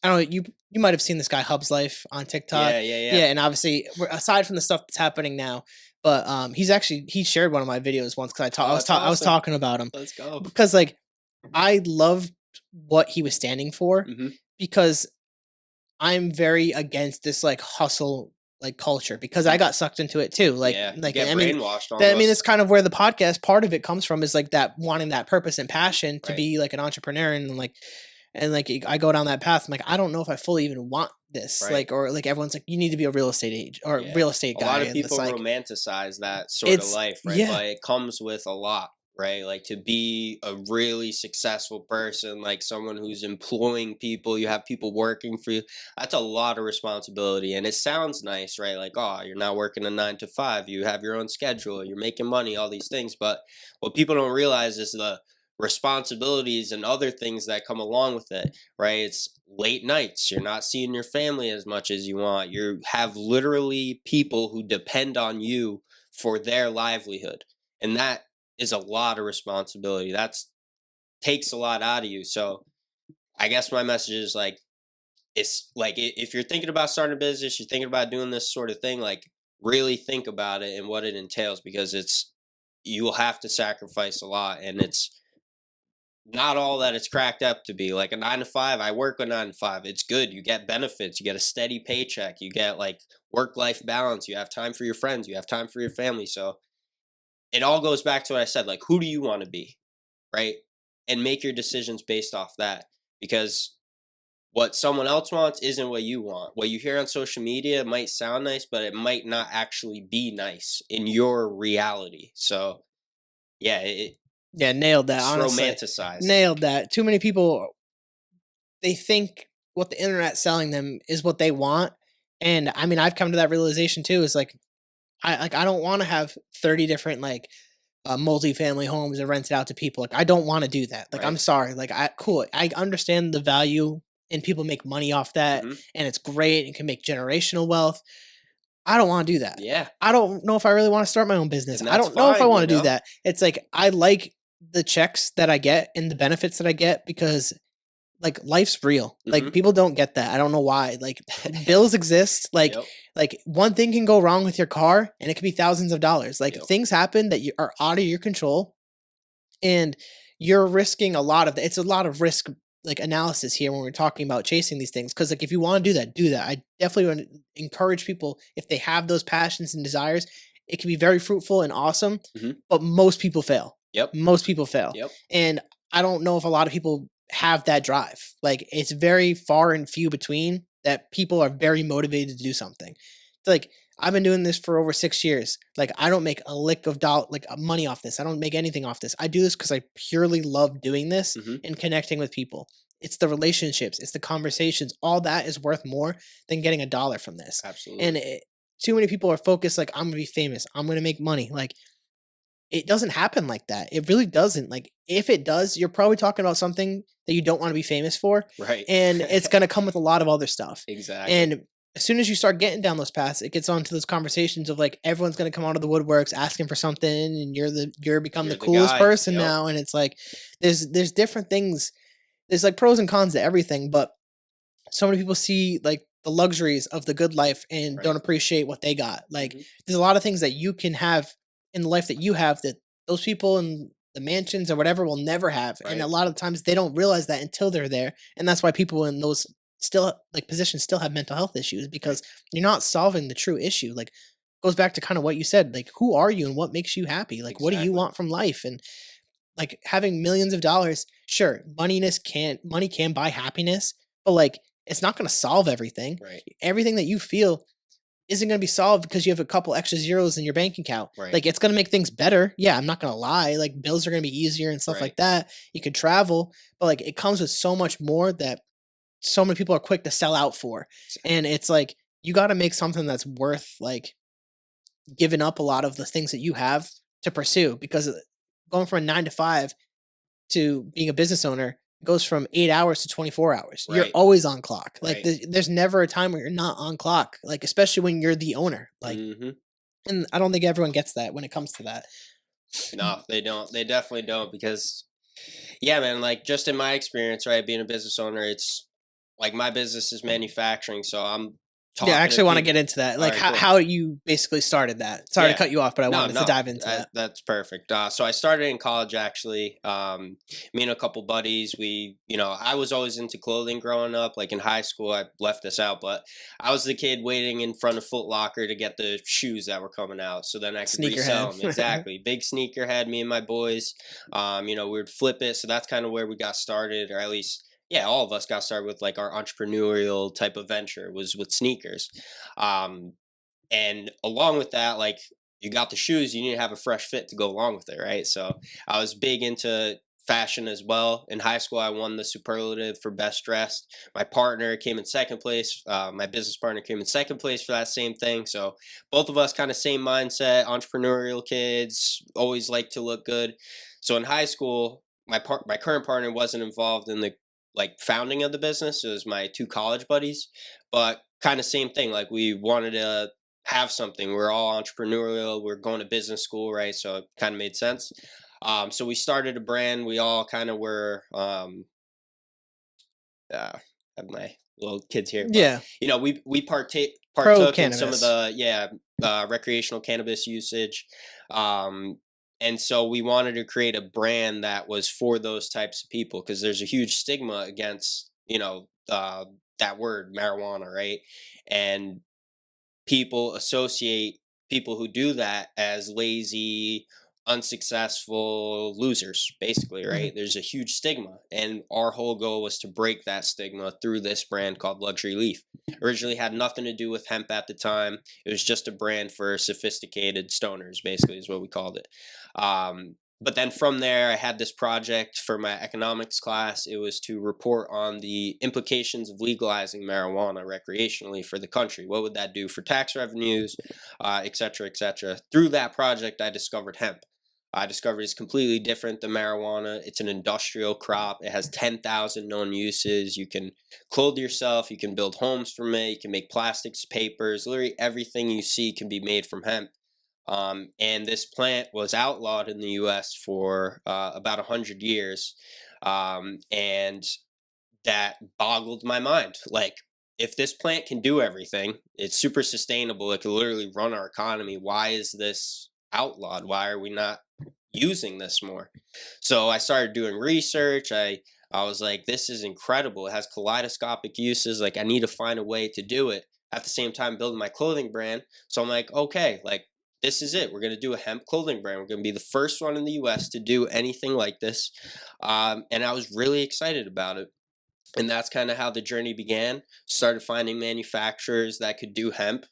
I don't know, you might have seen this guy Hub's Life on TikTok. Yeah, yeah, yeah. Yeah, and obviously aside from the stuff that's happening now, but he shared one of my videos once because Oh, that's I was awesome. talking about him Let's go. because like I loved what he was standing for, Hmm. because I'm very against this like hustle like culture, because I got sucked into it too. Yeah, you get I mean, brainwashed I mean, almost. that's kind of where the podcast part of it comes from, is like that wanting that purpose and passion to Right. be like an entrepreneur, and like I go down that path. I'm like, I don't know if I fully even want this. Right. Like, or like everyone's like, you need to be a real estate agent or Yeah. real estate A guy. lot of And it's people like, romanticize that sort of it's life, right? yeah, But it comes with a lot, right? Like to be a really successful person, like someone who's employing people, you have people working for you. That's a lot of responsibility. And it sounds nice, right? Like, oh, you're not working a 9 to 5, you have your own schedule, you're making money, all these things. But what people don't realize is the responsibilities and other things that come along with it, right? It's late nights, you're not seeing your family as much as you want, you have literally people who depend on you for their livelihood, and that is a lot of responsibility. That's takes a lot out of you. So I guess my message is like, it's like if you're thinking about starting a business, you're thinking about doing this sort of thing, like really think about it and what it entails, because it's you will have to sacrifice a lot, and it's not all that it's cracked up to be. Like a 9 to 5, I work a 9 to 5. It's good. You get benefits. You get a steady paycheck. You get like work life balance. You have time for your friends. You have time for your family. So it all goes back to what I said. Like, who do you want to be, right? And make your decisions based off that, because what someone else wants isn't what you want. What you hear on social media might sound nice, but it might not actually be nice in your reality. So yeah, yeah, nailed that. it's Honestly, romanticized. nailed that. Too many people, they think what the internet's selling them is what they want. And I mean, I've come to that realization too. Is like, I don't want to have 30 different like multi-family homes and rent it out to people. Like, I don't want to do that. Like, I'm Right. sorry. Like, cool. I understand the value and people make money off that, Hmm. and it's great and can make generational wealth. I don't want to do that. Yeah. I don't know if I really want to start my own business. And I that's don't know if I fine, want to do that. It's like, I like the checks that I get and the benefits that I get, because like life's real. Like, Mhm. people don't get that. I don't know why. Like, bills exist. Yep. Like one thing can go wrong with your car and it could be thousands of dollars. Like, Yep. things happen that you are out of your control, and you're risking a lot of it's a lot of risk like analysis here when we're talking about chasing these things. Because like, if you want to do that, do that. I definitely want to encourage people, if they have those passions and desires, it can be very fruitful and awesome. Mhm. But most people fail. Yep. Most people fail. Yep. And I don't know if a lot of people have that drive. Like, it's very far and few between that people are very motivated to do something. It's like, I've been doing this for over 6 years. Like, I don't make a lick of money off this. I don't make anything off this. I do this because I purely love doing this Mhm. and connecting with people. It's the relationships, it's the conversations. All that is worth more than getting a dollar from this. Absolutely. And too many people are focused like, I'm gonna be famous, I'm gonna make money. Like, it doesn't happen like that. It really doesn't. Like, if it does, you're probably talking about something that you don't want to be famous for, Right. and it's going to come with a lot of other stuff. Exactly. And as soon as you start getting down those paths, it gets onto those conversations of like, everyone's going to come out of the woodworks asking for something, and you're become You're the the coolest guy. person Yep. now. And it's like, there's different things. There's like pros and cons to everything, but so many people see like the luxuries of the good life and Right. don't appreciate what they got. Like, Mhm. there's a lot of things that you can have in the life that you have that those people in the mansions or whatever will never have. And a Right. lot of times they don't realize that until they're there. And that's why people in those still like positions still have mental health issues, because you're not solving the true issue. Like, goes back to kind of what you said, like, who are you and what makes you happy? Like, what do you Exactly. want from life? And like, having millions of dollars, sure, money can buy happiness, but like, it's not going to solve everything. Right. Everything that you feel isn't going to be solved because you have a couple extra zeros in your bank account. Right. Like, it's going to make things better. Yeah, I'm not going to lie. Like, bills are going to be easier and stuff Right. like that. You could travel, but like, it comes with so much more that so many people are quick to sell out for. And it's like, you got to make something that's worth like giving up a lot of the things that you have to pursue, because going from a 9 to 5 to being a business owner goes from 8 hours to 24 hours. You're Right. always on clock. Like Right. there's never a time where you're not on clock, like especially when you're the owner. Like, and I don't think everyone gets that when it comes to that. No, they don't. They definitely don't, because yeah, man, like just in my experience, right, being a business owner, it's like my business is manufacturing, so I'm Yeah, I talking to actually want to people. get into that, All like right, cool. how you basically started that. Sorry to Yeah. cut you off, but I No, wanted to no, dive into that. that's perfect. So I started in college, actually. Me and a couple buddies, I was always into clothing growing up. Like in high school, I left this out, but I was the kid waiting in front of Foot Locker to get the shoes that were coming out, so then I could resell them. Sneakerhead. Exactly, big sneakerhead. Me and my boys, we would flip it. So that's kind of where we got started, or at least, yeah, all of us got started with like our entrepreneurial type of venture was with sneakers. Um, and along with that, like, you got the shoes, you need to have a fresh fit to go along with it, right? So I was big into fashion as well. In high school, I won the superlative for best dressed. My partner came in second place. My business partner came in second place for that same thing. So both of us kind of same mindset, entrepreneurial kids, always like to look good. So in high school, my current partner wasn't involved in the like founding of the business. It was my two college buddies, but kind of same thing. Like, we wanted to have something. We're all entrepreneurial. We're going to business school, right? So it kind of made sense. So we started a brand. We all kind of were. I have my little kids here, but Yeah, we pro partook in some of cannabis. the recreational cannabis usage. Um, and so we wanted to create a brand that was for those types of people, because there's a huge stigma against that word marijuana, right? And people associate people who do that as lazy, unsuccessful losers, basically, Mhm. right? There's a huge stigma. And our whole goal was to break that stigma through this brand called Luxury Leaf. Originally had nothing to do with hemp at the time. It was just a brand for sophisticated stoners, basically, is what we called it. But then from there, I had this project for my economics class. It was to report on the implications of legalizing marijuana recreationally for the country. What would that do for tax revenues, et cetera, et cetera. Through that project, I discovered hemp. I discovered it's completely different than marijuana. It's an industrial crop. It has 10,000 known uses. You can clothe yourself. You can build homes from it. You can make plastics, papers. Literally everything you see can be made from hemp. And this plant was outlawed in the U.S. for about 100 years. And that boggled my mind. Like, if this plant can do everything, it's super sustainable, it can literally run our economy, why is this outlawed? Why are we not using this more? So I started doing research. I was like, this is incredible. It has kaleidoscopic uses. Like, I need to find a way to do it at the same time building my clothing brand. So I'm like, okay, like, this is it. We're going to do a hemp clothing brand. We're going to be the first one in the US to do anything like this. And I was really excited about it. And that's kind of how the journey began. Started finding manufacturers that could do hemp.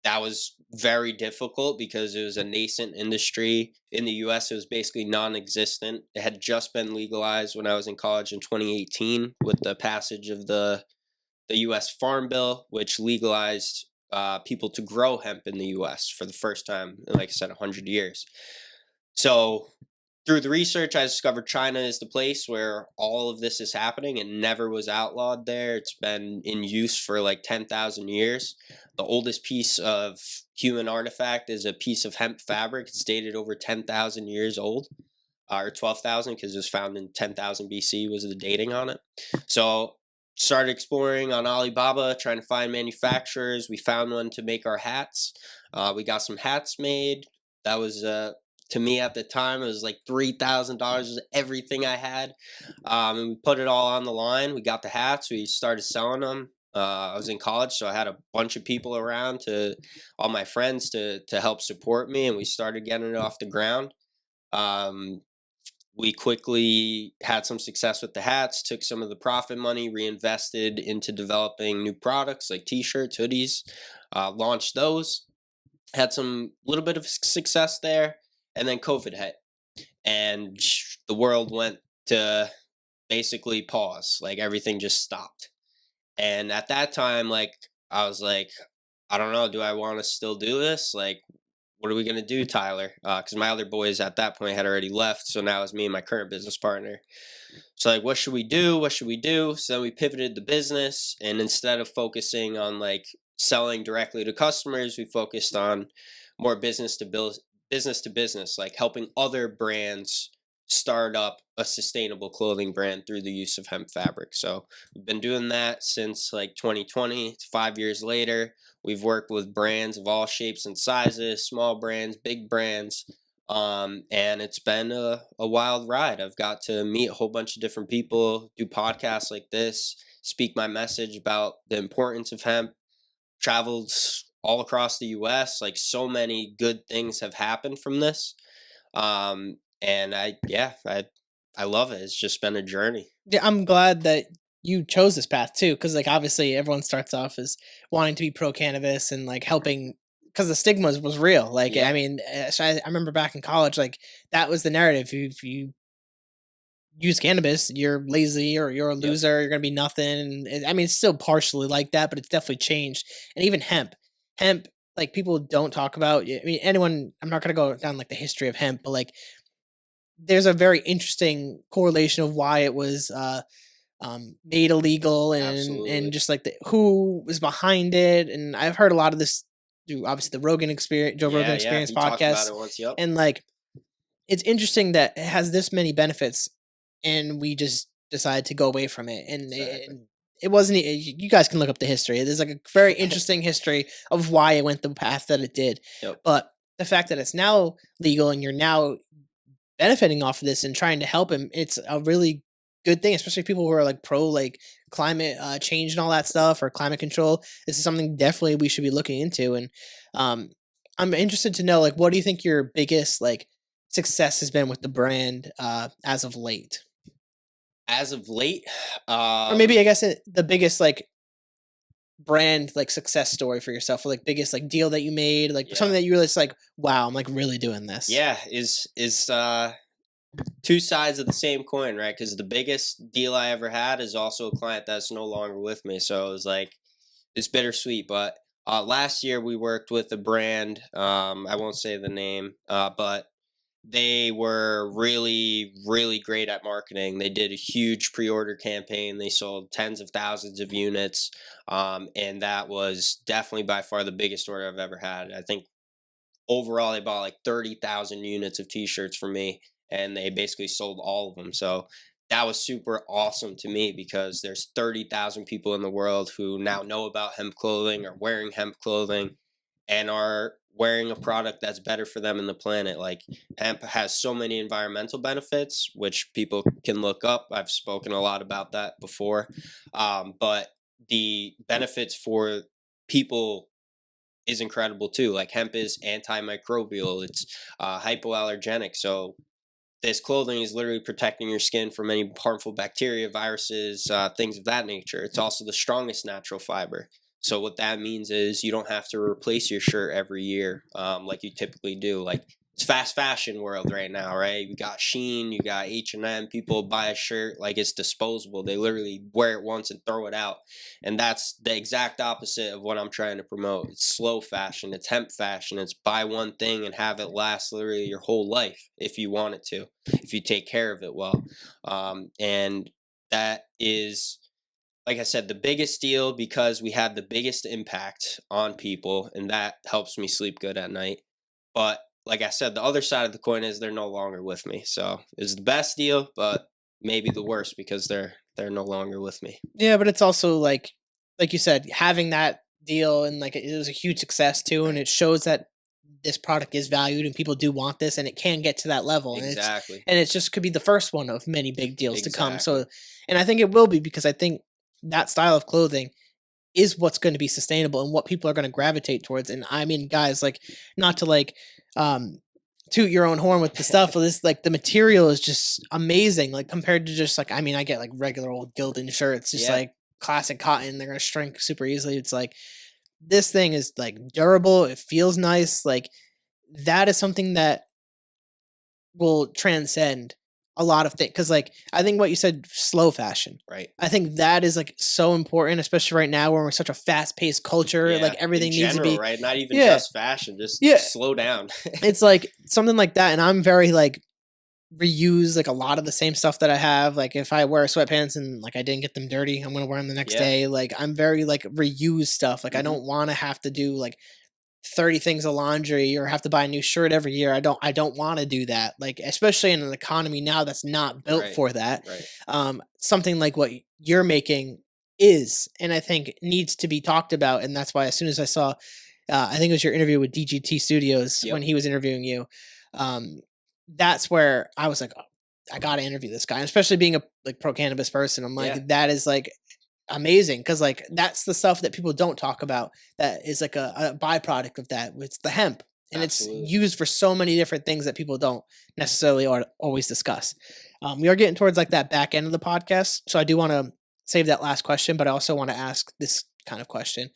That was very difficult because it was a nascent industry. In the US, it was basically non existent. It had just been legalized when I was in college in 2018 with the passage of the US Farm Bill, which legalized people to grow hemp in the US for the first time in, like I said, 100 years. So through the research, I discovered China is the place where all of this is happening. It never was outlawed there. It's been in use for like 10,000 years. The oldest piece of human artifact is a piece of hemp fabric. It's dated over 10,000 years old, or 12,000, because it was found in 10,000 BC was the dating on it. So started exploring on Alibaba, trying to find manufacturers. We found one to make our hats. We got some hats made. That was to me at the time, it was like $3,000 was everything I had. And we put it all on the line. We got the hats. We started selling them. I was in college, so I had a bunch of people around, to all my friends, to help support me, and we started getting it off the ground. Um, we quickly had some success with the hats, took some of the profit money, reinvested into developing new products like t-shirts, hoodies, launched those, had some little bit of success there, and then COVID hit, and the world went to basically pause. Like, everything just stopped. And at that time, like, I was like, I don't know, do I want to still do this? Like, what are we gonna do, Tyler? Because my other boys at that point had already left, so now it's me and my current business partner. So like, what should we do? What should we do? So then we pivoted the business, and instead of focusing on like selling directly to customers, we focused on more business to business, like helping other brands start up a sustainable clothing brand through the use of hemp fabric. So we've been doing that since like 2020. It's 5 years later. We've worked with brands of all shapes and sizes, small brands, big brands, and it's been a wild ride. I've got to meet a whole bunch of different people, do podcasts like this, speak my message about the importance of hemp, traveled all across the US. Like, so many good things have happened from this. And I love it. It's just been a journey. Yeah, I'm glad that you chose this path too, because like obviously everyone starts off as wanting to be pro cannabis and like helping because the stigma was real. Like I Yeah. mean, so I remember back in college, like that was the narrative. If you use cannabis, you're lazy or you're a Yep. loser. You're gonna be nothing. I mean, it's still partially like that, but it's definitely changed. And even hemp, like people don't talk about. I mean, anyone. I'm not gonna go down like the history of hemp, but like there's a very interesting correlation of why it was made illegal and Absolutely. just like who was behind it. And I've heard a lot of this through obviously the Joe Rogan Yeah, yeah. Experience He talked about podcast, it once. Yep. and like it's interesting that it has this many benefits, and we just decided to go away from it. And Exactly. it wasn't. You guys can look up the history. There's like a very interesting history of why it went the path that it did. Yep. But the fact that it's now legal and you're now benefiting off of this and trying to help him, it's a really good thing, especially people who are like pro like climate change and all that stuff or climate control. This is something definitely we should be looking into. And um, I'm interested to know like what do you think your biggest like success has been with the brand as of late, As of late, or maybe I guess the biggest like brand like success story for yourself, or like biggest like deal that you made, like something yeah, that you really just like, wow, I'm like really doing this. yeah, is two sides of the same coin, right? Because the biggest deal I ever had is also a client that's no longer with me. So it was like, it's bittersweet. But last year we worked with a brand. I won't say the name, but they were really, really great at marketing. They did a huge pre-order campaign. They sold tens of thousands of units, and that was definitely by far the biggest order I've ever had. I think overall they bought like 30,000 units of t-shirts from me, and they basically sold all of them. So that was super awesome to me because there's 30,000 people in the world who now know about hemp clothing, are wearing hemp clothing, and are wearing a product that's better for them and the planet. Like, hemp has so many environmental benefits, which people can look up. I've spoken a lot about that before. But the benefits for people is incredible too. Like, hemp is antimicrobial, it's hypoallergenic. So this clothing is literally protecting your skin from any harmful bacteria, viruses, things of that nature. It's also the strongest natural fiber. So what that means is you don't have to replace your shirt every year, like you typically do. Like, it's fast fashion world right now, right? You got Sheen, you got H&M. People buy a shirt like it's disposable. They literally wear it once and throw it out. And that's the exact opposite of what I'm trying to promote. It's slow fashion. It's hemp fashion. It's buy one thing and have it last literally your whole life if you want it to, if you take care of it well. And that is, like I said, the biggest deal because we had the biggest impact on people, and that helps me sleep good at night. But like I said, the other side of the coin is they're no longer with me. So it's the best deal, but maybe the worst because they're no longer with me. Yeah, but it's also like you said, having that deal and like it was a huge success too, and it shows that this product is valued and people do want this, and it can get to that level, Exactly. and it's just could be the first one of many big deals to come. Exactly. So, and I think it will be because I think that style of clothing is what's going to be sustainable and what people are going to gravitate towards. And I mean, guys, like not to like um toot your own horn with the stuff, but this like the material is just amazing. Like compared to just like I mean, I get like regular old Gildan shirts, just Yeah. like classic cotton. They're gonna shrink super easily. It's like this thing is like durable. It feels nice. Like that is something that will transcend a lot of things. Because like I think what you said, slow fashion. Right. I think that is like so important, especially right now when we're such a fast paced culture. Like everything in needs general, to be right? Not even yeah just fashion, just yeah. slow down. It's like something like that, and I'm very like reuse like a lot of the same stuff that I have. Like if I wear sweatpants and like I didn't get them dirty, I'm gonna wear them the next Yeah. day. Like I'm very like reuse stuff. Like I Mhm. don't want to have to do like 30 things of laundry or have to buy a new shirt every year. I don't want to do that. Like especially in an economy now that's not built Right. for that. Right. Something like what you're making is, and I think needs to be talked about. And that's why as soon as I saw, I think it was your interview with DGT Studios when Yep. he was interviewing you. Um, that's where I was like, "Oh, I got to interview this guy," and especially being a like pro cannabis person. I'm Yeah. like, that is like amazing because like that's the stuff that people don't talk about. That is like a byproduct of that. It's the hemp, and it's Absolutely. used for so many different things that people don't necessarily or always discuss. We are getting towards like that back end of the podcast, so I do want to save that last question, but I also want to ask this kind of question.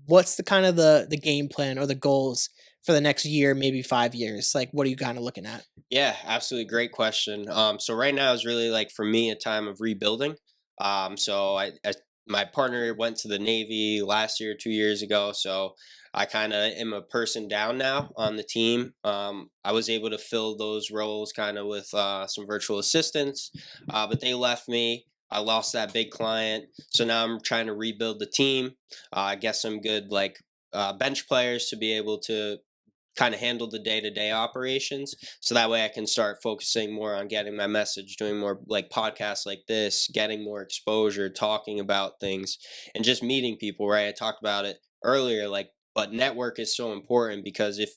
What's the kind of the game plan or the goals for the next year, maybe 5 years? Like, what are you kind of looking at? Yeah, absolutely. Great question. So right now is really like for me a time of rebuilding. So my partner went to the Navy last year, 2 years ago. So I kind of am a person down now on the team. I was able to fill those roles kind of with some virtual assistants, but they left me. I lost that big client, so now I'm trying to rebuild the team. Get some good like bench players to be able to kind of handle the day-to-day operations, so that way I can start focusing more on getting my message, doing more like podcasts like this, getting more exposure, talking about things, and just meeting people, right? I talked about it earlier, like, but network is so important because if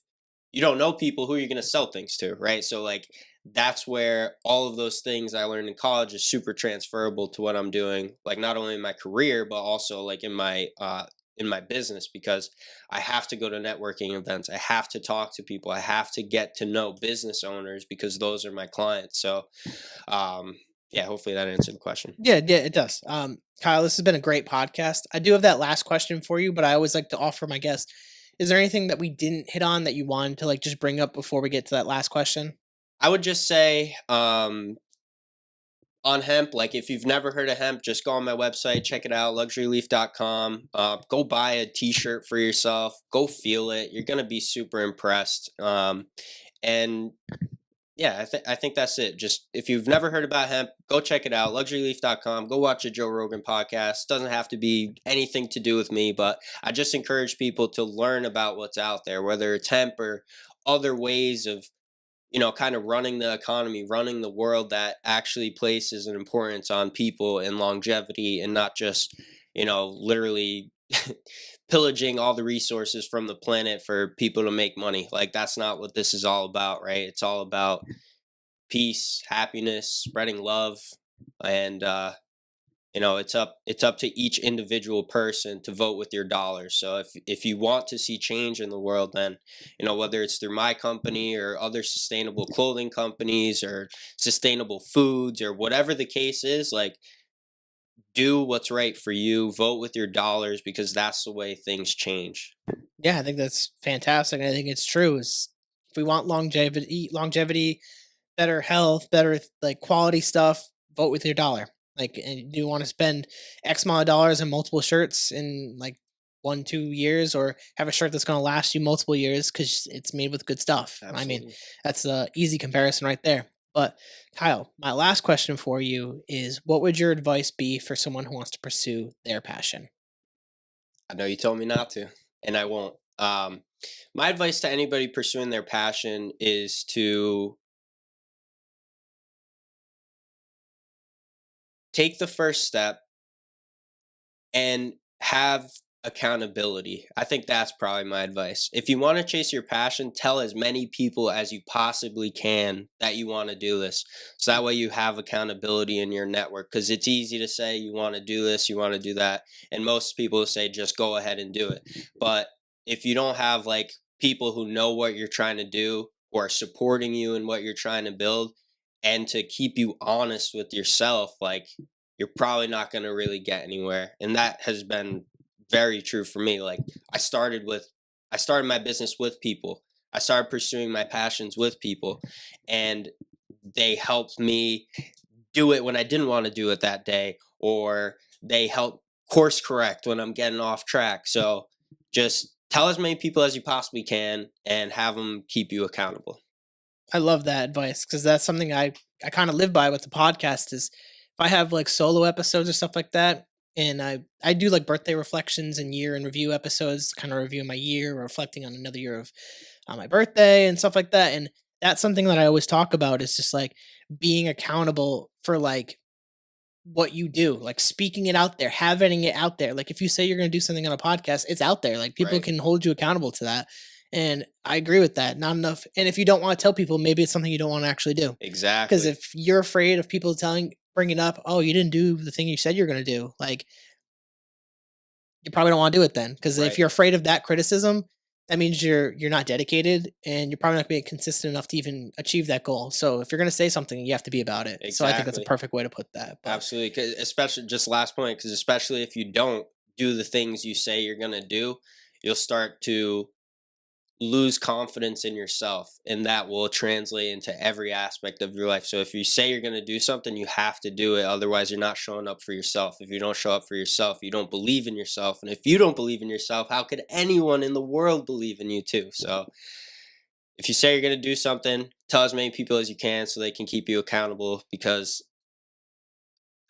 you don't know people, who are you going to sell things to, right? So like that's where all of those things I learned in college is super transferable to what I'm doing, like not only in my career but also like in my business, because I have to go to networking events. I have to talk to people. I have to get to know business owners because those are my clients. So, yeah, hopefully that answered the question. Yeah, yeah, it does. Kyle, this has been a great podcast. I do have that last question for you, but I always like to offer my guests. Is there anything that we didn't hit on that you wanted to like just bring up before we get to that last question? I would just say, on hemp, like if you've never heard of hemp, just go on my website, check it out, luxuryleaf.com. Go buy a t-shirt for yourself, go feel it. You're going to be super impressed. And yeah, I think that's it. Just if you've never heard about hemp, go check it out, luxuryleaf.com. Go watch a Joe Rogan podcast. Doesn't have to be anything to do with me, but I just encourage people to learn about what's out there, whether it's hemp or other ways of, kind of running the economy, running the world that actually places an importance on people and longevity, and not just, literally pillaging all the resources from the planet for people to make money. Like that's not what this is all about, right? It's all about peace, happiness, spreading love, and it's up to each individual person to vote with your dollars. So if you want to see change in the world, then whether it's through my company or other sustainable clothing companies or sustainable foods or whatever the case is, like do what's right for you, vote with your dollars, because that's the way things change. Yeah, I think that's fantastic. I think it's true. Is if we want longevity, better health, better like quality stuff, vote with your dollar. Like, and do you want to spend X amount of dollars in multiple shirts in like 1, 2 years, or have a shirt that's going to last you multiple years because it's made with good stuff? I mean, Absolutely. that's a easy comparison right there. But Kyle, my last question for you is: what would your advice be for someone who wants to pursue their passion? I know you told me not to, and I won't. My advice to anybody pursuing their passion is to take the first step and have accountability. I think that's probably my advice. If you want to chase your passion, tell as many people as you possibly can that you want to do this. So that way you have accountability in your network, because it's easy to say you want to do this, you want to do that. And most people say just go ahead and do it. But if you don't have like people who know what you're trying to do, who are supporting you in what you're trying to build, and to keep you honest with yourself, like you're probably not going to really get anywhere. And that has been very true for me. Like I started my business with people. I started pursuing my passions with people. And they helped me do it when I didn't want to do it that day, or they help course correct when I'm getting off track. So just tell as many people as you possibly can and have them keep you accountable. I love that advice because that's something I kind of live by with the podcast. Is if I have like solo episodes or stuff like that, and I do like birthday reflections and year in review episodes, kind of reviewing my year, reflecting on another year of on my birthday and stuff like that. And that's something that I always talk about is just like being accountable for like what you do, like speaking it out there, having it out there. Like if you say you're going to do something on a podcast, it's out there. Like people Right. can hold you accountable to that. And I agree with that. Not enough. And if you don't want to tell people, maybe it's something you don't want to actually do. Exactly. Because if you're afraid of people bringing up, oh, you didn't do the thing you said you're going to do, like you probably don't want to do it then. Because if Right. you're afraid of that criticism, that means you're not dedicated and you're probably not being consistent enough to even achieve that goal. So if you're going to say something, you have to be about it. So I think that's a Exactly. perfect way to put that. But Absolutely. 'Cause especially just last point, because especially if you don't do the things you say you're going to do, you'll start to lose confidence in yourself, and that will translate into every aspect of your life. So if you say you're going to do something, you have to do it. Otherwise, you're not showing up for yourself. If you don't show up for yourself, you don't believe in yourself. And if you don't believe in yourself, how could anyone in the world believe in you too? So if you say you're going to do something, tell as many people as you can so they can keep you accountable, because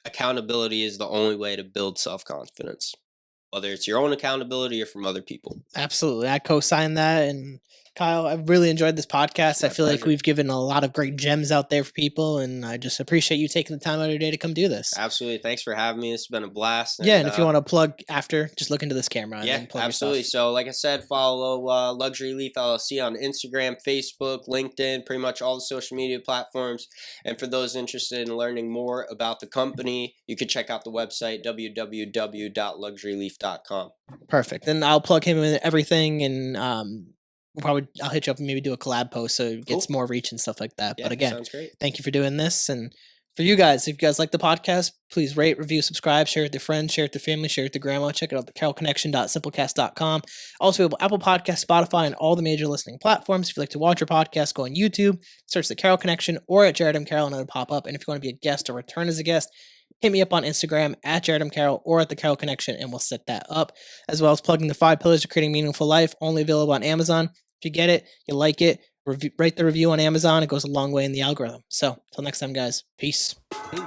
accountability is the only way to build self-confidence, whether it's your own accountability or from other people. absolutely. I co-sign that. And Kyle, I've really enjoyed this podcast. I My feel like pleasure. we've given a lot of great gems out there for people. And I just appreciate you taking the time out of your day to come do this. Absolutely. Thanks for having me. It's been a blast. Yeah. And if you want to plug after, just look into this camera and Yeah, then plug absolutely. yourself. So, like I said, follow Luxury Leaf LLC on Instagram, Facebook, LinkedIn, pretty much all the social media platforms. And for those interested in learning more about the company, you can check out the website, www.luxuryleaf.com. Perfect. And I'll plug him in everything. And I'll hit you up and maybe do a collab post so it gets Cool. more reach and stuff like that. Yeah, But again, sounds great. thank you for doing this. And for you guys, if you guys like the podcast, please rate, review, subscribe, share it with your friends, share it with your family, share it with your grandma. Check it out at carrollconnection.simplecast.com. Also available Apple Podcast, Spotify, and all the major listening platforms. If you'd like to watch your podcast, go on YouTube, search the Carroll Connection or at Jared M. Carroll and it'll pop up. And if you want to be a guest or return as a guest, hit me up on Instagram at Jared M. Carroll or at the Carroll Connection and we'll set that up. As well as plugging the 5 Pillars of Creating Meaningful Life, only available on Amazon. If you get it, you like it, rate the review on Amazon. It goes a long way in the algorithm. So, until next time, guys. Peace. Peace.